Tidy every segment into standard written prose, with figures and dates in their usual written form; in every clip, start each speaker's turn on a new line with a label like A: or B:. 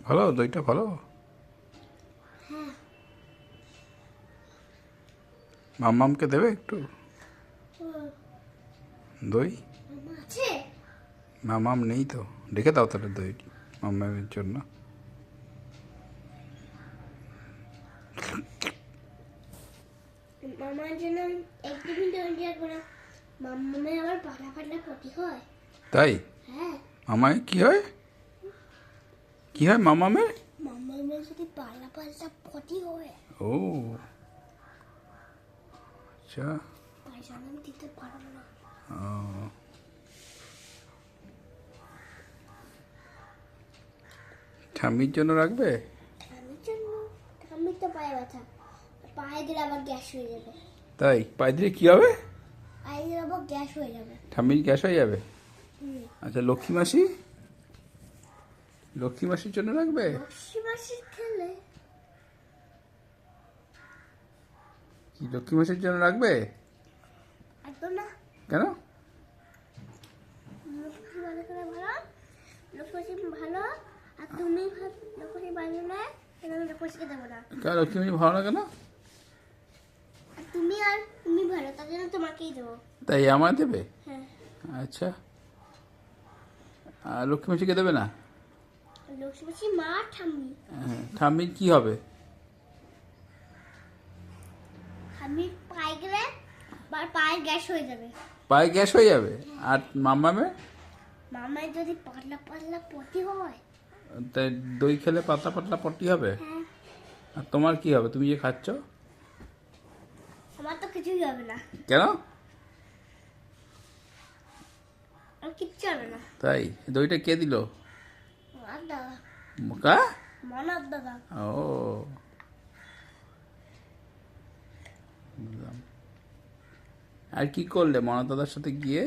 A: ভালো, দইটা ভালো। মাম্মামকে দেবে একটু দই? মামাম নেই তো, রেখে দাও তাহলে দই মাম্মামের জন্য।
B: মামার জন্য একদমই দই রাখবো না। মামামের আবার পাতলা পাতলা পটি হয়।
A: তাই?
B: হ্যাঁ,
A: মামায় কি হয়? কি হয় মামামের?
B: মামামের যদি পাতলা পাতলা পটি হয়,
A: ও আচ্ছা।
B: তাই জন্য আমি দিতে পারবো না।
A: ও, ঠাম্মির জন্য রাখবে?
B: আমি জন্য আমি তো পায়ে ব্যথা, পায়ে দিলে আবার গ্যাস হয়ে যাবে।
A: তাই? পায়ে দিলে কি হবে?
B: পায়ে দিলে আবার গ্যাস হয়ে যাবে।
A: ঠাম্মির গ্যাস হয়ে যাবে?
B: হুম।
A: আচ্ছা, লক্ষ্মী মাসি? লক্ষ্মী মাসির জন্য রাখবে?
B: লক্ষ্মী মাসির খেলে
A: কি লক্ষ্মী মাসির জন্য রাখবে?
B: একদম না।
A: কেন?
B: লক্ষ্মী ভালো করে ভালো, লক্ষ্মী ভালো, আর তুমি লক্ষ্মী ভালো না, আমি লক্ষ্মীকে দেবো না।
A: কেন লক্ষ্মী মাসি ভালো না কেন?
B: আর তুমি ভালো, তার জন্য তোমাকেই দেবো।
A: তাই আমার দেবে?
B: হ্যাঁ,
A: আচ্ছা, আর লক্ষ্মী মাসিকে দেবে না?
B: লক্ষ্মী মাসি মা ঠাম্মি।
A: হ্যাঁ, ঠাম্মির কি হবে?
B: আমি পায়ে গেলে পায়ের গ্যাস হয়ে যাবে।
A: পায়ে গ্যাস হয়ে যাবে? আর মাম্মামের?
B: মামার যদি পাতলা পাতলা পটি হয়,
A: তাই দই খেলে পাতলা পাতলা পটি হবে?
B: হ্যাঁ,
A: আর তোমার কি হবে, তুমি যে খাচ্ছ?
B: আমার তো কিছুই হবে না।
A: কেন?
B: আমার কিচ্ছু হবে না।
A: তাই? দইটা কে দিল?
B: আমার দাদা,
A: কা?
B: মানব দাদা।
A: ও বুঝলাম। আর কি করলে মনা দাদার সাথে গিয়ে?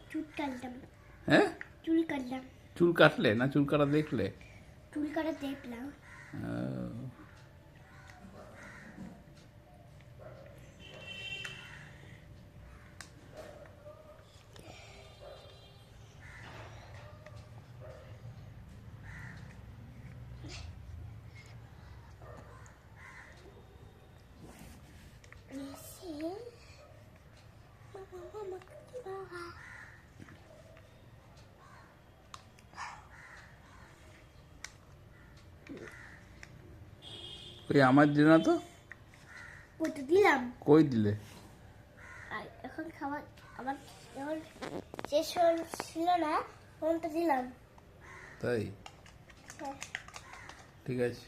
B: চুল কাটলাম,
A: হ্যাঁ,
B: চুল কাটলাম,
A: চুল কাটলে না চুল কাটা দেখলে?
B: চুল কাটা দেখলাম।
A: ও, ওই আমার দিল না তো?
B: ওই তো দিলাম।
A: কই দিলে?
B: আর এখন খাবার আবার যখন শেষ ছিল না তখন তো দিলাম।
A: তাই?
B: হ্যাঁ।
A: ঠিক আছে।